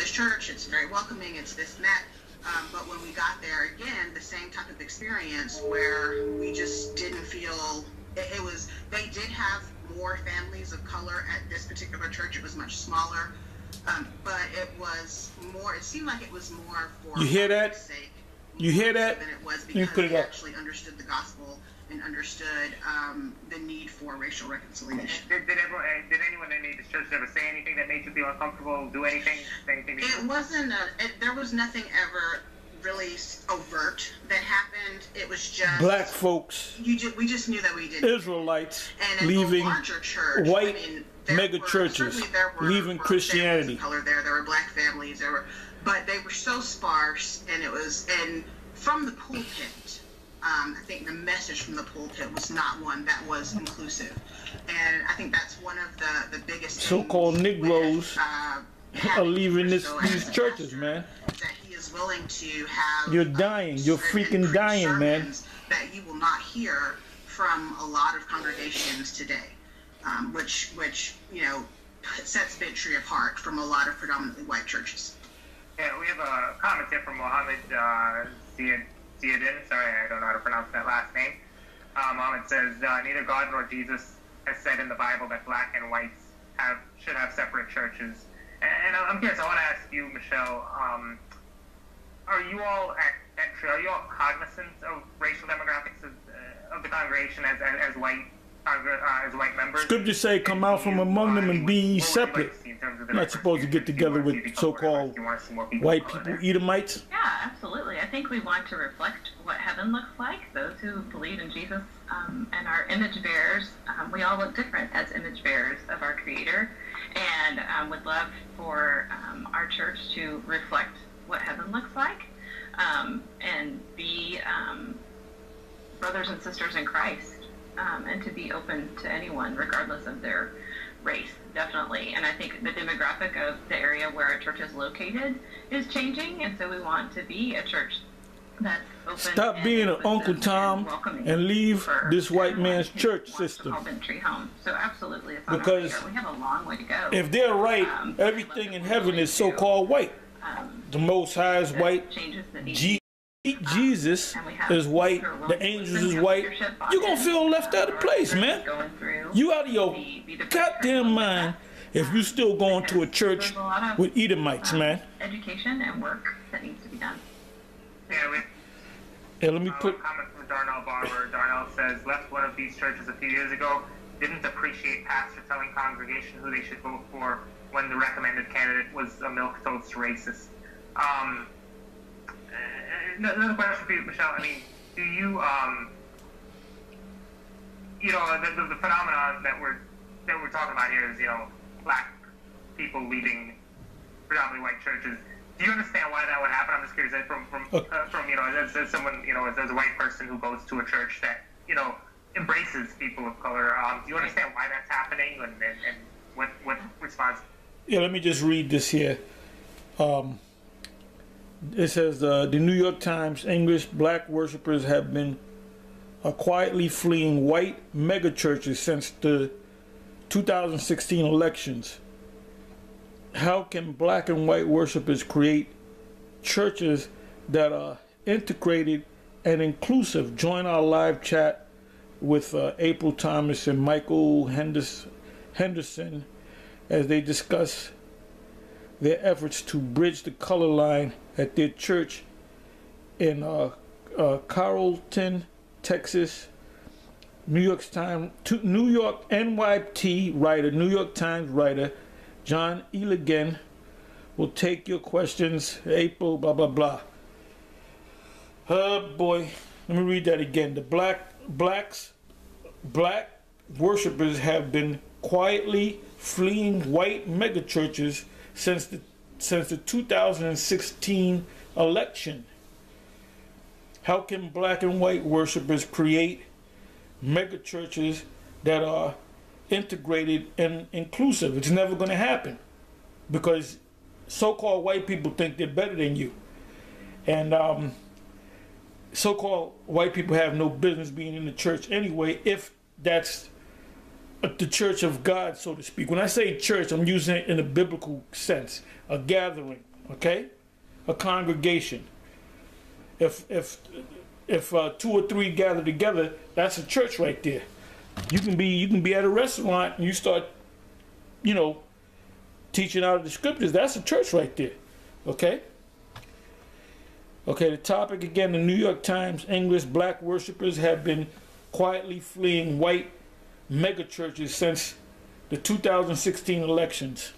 this church, it's very welcoming, it's this and that. But when we got there, again, the same type of experience where we just didn't feel, it was, they did have more families of color at this particular church. It was much smaller, but it was more, it seemed like it was more for you hear that? Sake, you hear that? Than it was because they actually understood the gospel and understood the need for racial reconciliation. Did anyone in the church ever say anything that made you feel uncomfortable? Do anything? It wasn't. There was nothing ever really overt that happened. It was just black folks. We just knew that we didn't. Israelites and leaving larger church, white mega churches, leaving Christianity. Color there were black families. But they were so sparse, and it was from the pulpit. I think the message from the pulpit was not one that was inclusive, and I think that's one of the biggest so-called Negroes are leaving these churches, man. That he is willing to have. You're dying. You're freaking dying, man. That you will not hear from a lot of congregations today, which sets Bentry apart from a lot of predominantly white churches. Yeah, we have a comment here from Mohammed Ziyadin, sorry, I don't know how to pronounce that last name. Mohammed says, neither God nor Jesus has said in the Bible that black and whites should have separate churches. And I'm curious, I want to ask you, Michelle, are you all at Bentry, are you all cognizant of racial demographics of the congregation as white members? Scripture say, come out from among them and be ye separate. You're not supposed to get together with so-called white people, Edomites. Yeah, absolutely. I think we want to reflect what heaven looks like. Those who believe in Jesus and are image bearers, we all look different as image bearers of our Creator, and would love for our church to reflect what heaven looks like and be brothers and sisters in Christ. And to be open to anyone, regardless of their race, definitely. And I think the demographic of the area where our church is located is changing, and so we want to be a church that's open. Stop being an Uncle Tom and leave this white man's church system. So absolutely, it's because we have a long way to go. If they're right, everything in heaven is so-called white. The Most High is white. Jesus is white, the angels is white. You're going to feel left out of place, man. You out of your goddamn mind if you still going to a church with Edomites, man. Education and work that needs to be done. Yeah, let me put... comment from Darnell Barber. Darnell says, left one of these churches a few years ago, didn't appreciate pastor telling congregation who they should vote for when the recommended candidate was a milquetoast racist. Another question for you, Michelle. I mean, do you, the phenomenon that we're talking about here is, black people leaving predominantly white churches. Do you understand why that would happen? I'm just curious, from as someone, as a white person who goes to a church that, embraces people of color. Do you understand why that's happening and what response? Yeah, let me just read this here. It says, the New York Times, English black worshipers have been quietly fleeing white megachurches since the 2016 elections. How can black and white worshipers create churches that are integrated and inclusive? Join our live chat with April Thomas and Michael Henderson as they discuss their efforts to bridge the color line at their church in Carrollton, Texas. New York NYT writer, New York Times writer John Elegant will take your questions. April, blah blah blah. Boy, let me read that again. The black worshipers have been quietly fleeing white megachurches since the 2016 election. How can black and white worshipers create megachurches that are integrated and inclusive? It's never going to happen because so-called white people think they're better than you, and so-called white people have no business being in the church anyway, if that's the church of God, so to speak. When I say church, I'm using it in a biblical sense, a gathering, Okay, a congregation. If 2 or 3 gather together, that's a church right there. You can be at a restaurant and you start, teaching out of the scriptures. That's a church right there. Okay. Okay. The topic again: the New York Times English black worshipers have been quietly fleeing white megachurches since the 2016 elections.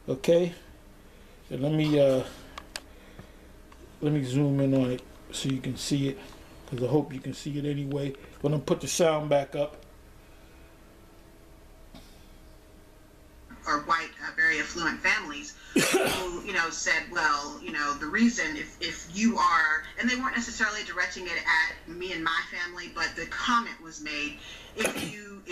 Okay. And let me zoom in on it so you can see it, because I hope you can see it anyway. I'm gonna put the sound back up. Or white, very affluent families who, said, well, the reason if you are, and they weren't necessarily directing it at me and my family, but the comment was made, if you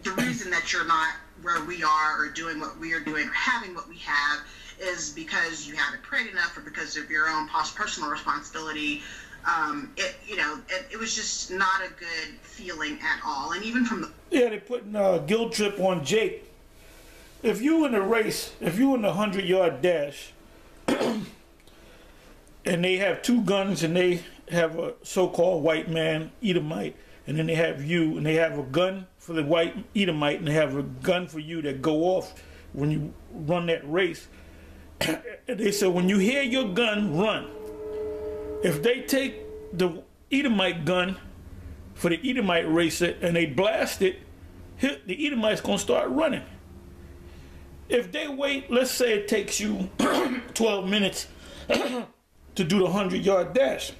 the reason that you're not where we are or doing what we are doing or having what we have is because you haven't prayed enough or because of your own personal responsibility. It was just not a good feeling at all. And even from the they putting a guilt trip on Jake. If you in a race, if you in the 100-yard dash, and they have 2 guns and they have a so-called white man, Edomite, and then they have you, and they have a gun for the white Edomite, and they have a gun for you that go off when you run that race. They said, when you hear your gun, run. If they take the Edomite gun for the Edomite racer and they blast it, the Edomite's going to start running. If they wait, let's say it takes you 12 minutes to do the 100-yard dash,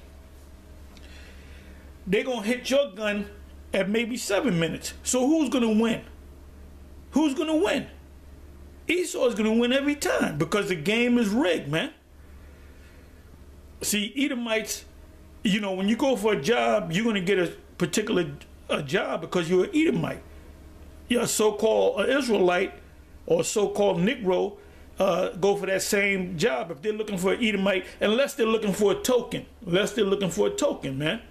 they're going to hit your gun at maybe 7 minutes. So who's going to win? Who's going to win? Esau's going to win every time because the game is rigged, man. See, Edomites, when you go for a job, you're going to get a particular job because you're an Edomite. You're a so-called Israelite or so-called Negro, go for that same job if they're looking for an Edomite, unless they're looking for a token. Man.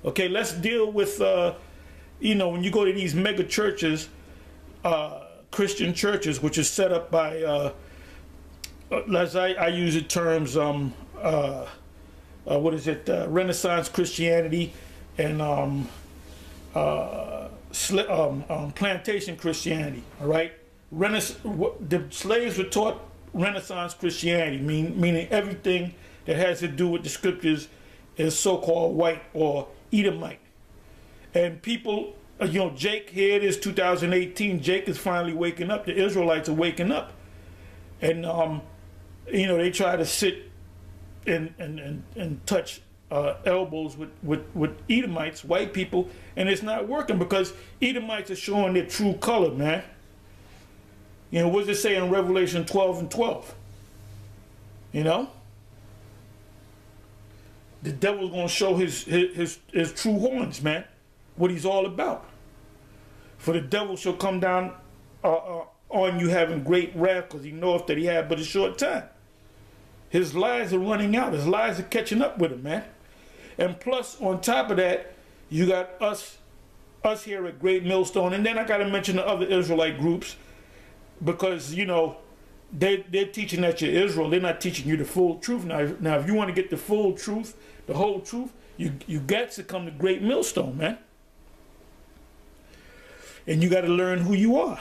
Okay, let's deal with, when you go to these mega churches, Christian churches, which is set up by, as I use the terms, Renaissance Christianity and plantation Christianity, all right? The slaves were taught Renaissance Christianity, meaning everything that has to do with the scriptures is so-called white or Edomite. And people, Jake, here it is 2018, Jake is finally waking up. The Israelites are waking up. And, they try to sit and touch elbows with Edomites, white people, and it's not working because Edomites are showing their true color, man. What does it say in Revelation 12:12? The devil's going to show his true horns, man, what he's all about. For the devil shall come down on you having great wrath, because he knoweth that he had but a short time. His lies are running out. His lies are catching up with him, man. And plus, on top of that, you got us here at Great Millstone, and then I got to mention the other Israelite groups, because they're teaching that you're Israel. They're not teaching you the full truth. Now, if you want to get the full truth, the whole truth, you got to come to Great Millstone, man. And you got to learn who you are.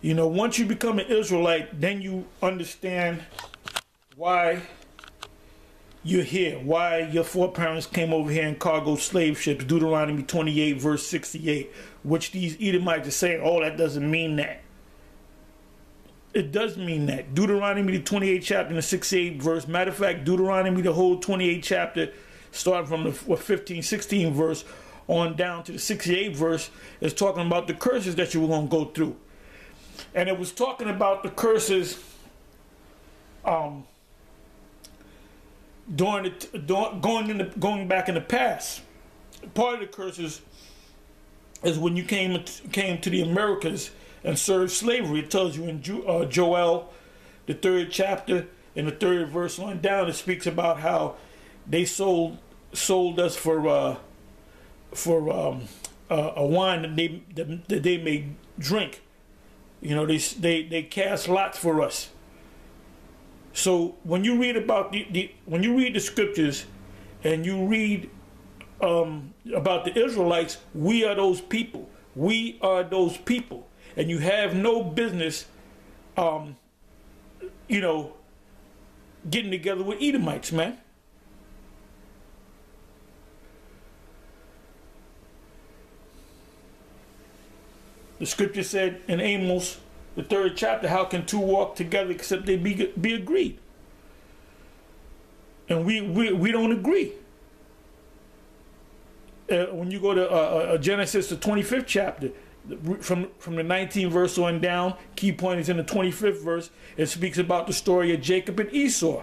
Once you become an Israelite, then you understand why you're here, why your foreparents came over here in cargo slave ships, Deuteronomy 28, verse 68, which these Edomites are saying, oh, that doesn't mean that. It does mean that. Deuteronomy, the 28th chapter and the 68th verse. Matter of fact, Deuteronomy, the whole 28th chapter, starting from the 15, 16 verse on down to the 68th verse, is talking about the curses that you were going to go through. And it was talking about the curses going back in the past. Part of the curses is when you came to the Americas and served slavery. It tells you in Joel, the 3rd chapter, in the 3rd verse on down, it speaks about how they sold us for a wine that they may drink. They cast lots for us. So when you read about when you read the scriptures and you read about the Israelites, we are those people. We are those people. And you have no business, you know, getting together with Edomites, man. The scripture said in Amos, the 3rd chapter, how can two walk together except they be agreed? And we don't agree. When you go to Genesis, the 25th chapter, from the 19th verse on down, key point is in the 25th verse, it speaks about the story of Jacob and Esau.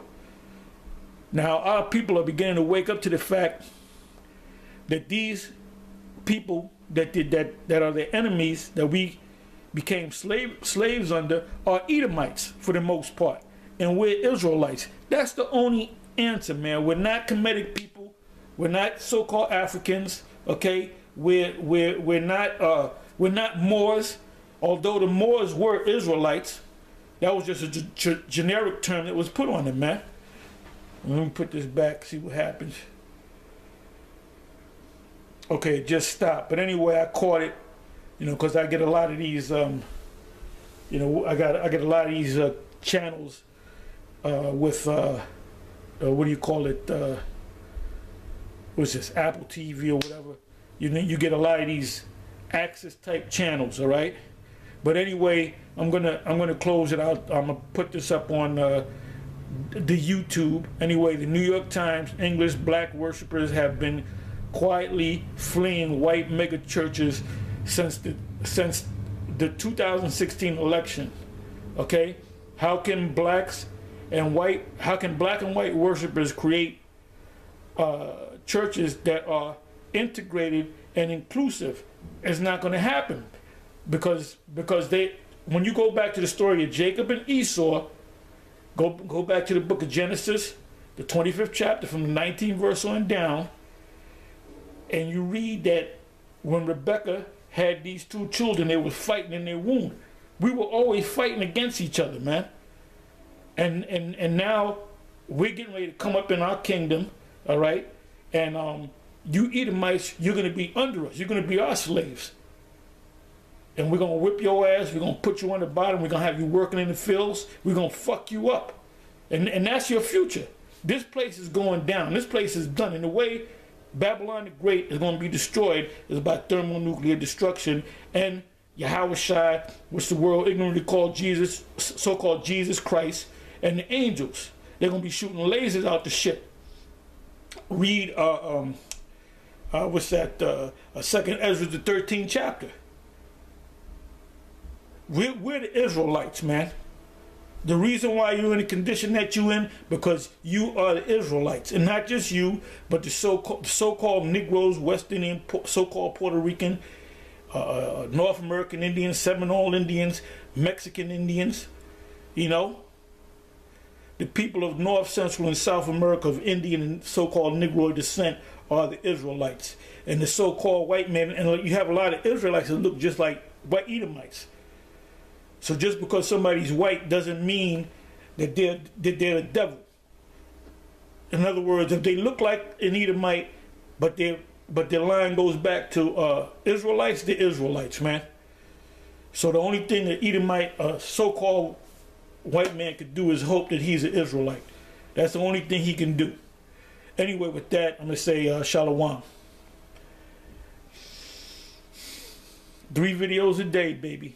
Now, our people are beginning to wake up to the fact that these people that are the enemies that we became slaves under are Edomites for the most part, and we're Israelites. That's the only answer, man. We're not Kemetic people. We're not so-called Africans. Okay, we're not Moors, although the Moors were Israelites. That was just a generic term that was put on them, man. Let me put this back, see what happens. Okay, it just stopped. But anyway, I caught it, you know, because I get a lot of these, you know, I get a lot of these channels with, what do you call it? What's this? Apple TV or whatever. You get a lot of these Access type channels, all right. But anyway, I'm gonna close it out. I'm gonna put this up on the YouTube. Anyway, the New York Times, English black worshipers have been quietly fleeing white megachurches since the 2016 election. Okay, how can black and white worshipers create churches that are integrated and inclusive? It's not going to happen because they, when you go back to the story of Jacob and Esau, go back to the book of Genesis, the 25th chapter from the 19th verse on down, and you read that when Rebecca had these two children, they were fighting in their womb. We were always fighting against each other, man. And now we're getting ready to come up in our kingdom, all right? And you Edomites, you're going to be under us. You're going to be our slaves. And we're going to whip your ass. We're going to put you on the bottom. We're going to have you working in the fields. We're going to fuck you up. And that's your future. This place is going down. This place is done. And the way Babylon the Great is going to be destroyed is by thermonuclear destruction. And Yahweh Shai, which the world ignorantly called Jesus, so-called Jesus Christ, and the angels, they're going to be shooting lasers out the ship. Read what's that? 2nd Ezra, the 13th chapter. We're the Israelites, man. The reason why you're in the condition that you're in, because you are the Israelites, and not just you, but the so-called Negroes, West Indian, so-called Puerto Rican, North American Indians, Seminole Indians, Mexican Indians. You know, the people of North, Central, and South America of Indian and so-called Negro descent are the Israelites. And the so-called white men, and you have a lot of Israelites that look just like white Edomites. So just because somebody's white doesn't mean that they're the devil. In other words, if they look like an Edomite, but their line goes back to Israelites, they're Israelites, man. So the only thing that Edomite, so-called white man could do is hope that he's an Israelite. That's the only thing he can do. Anyway, with that, I'm going to say shalom. 3 videos a day, baby.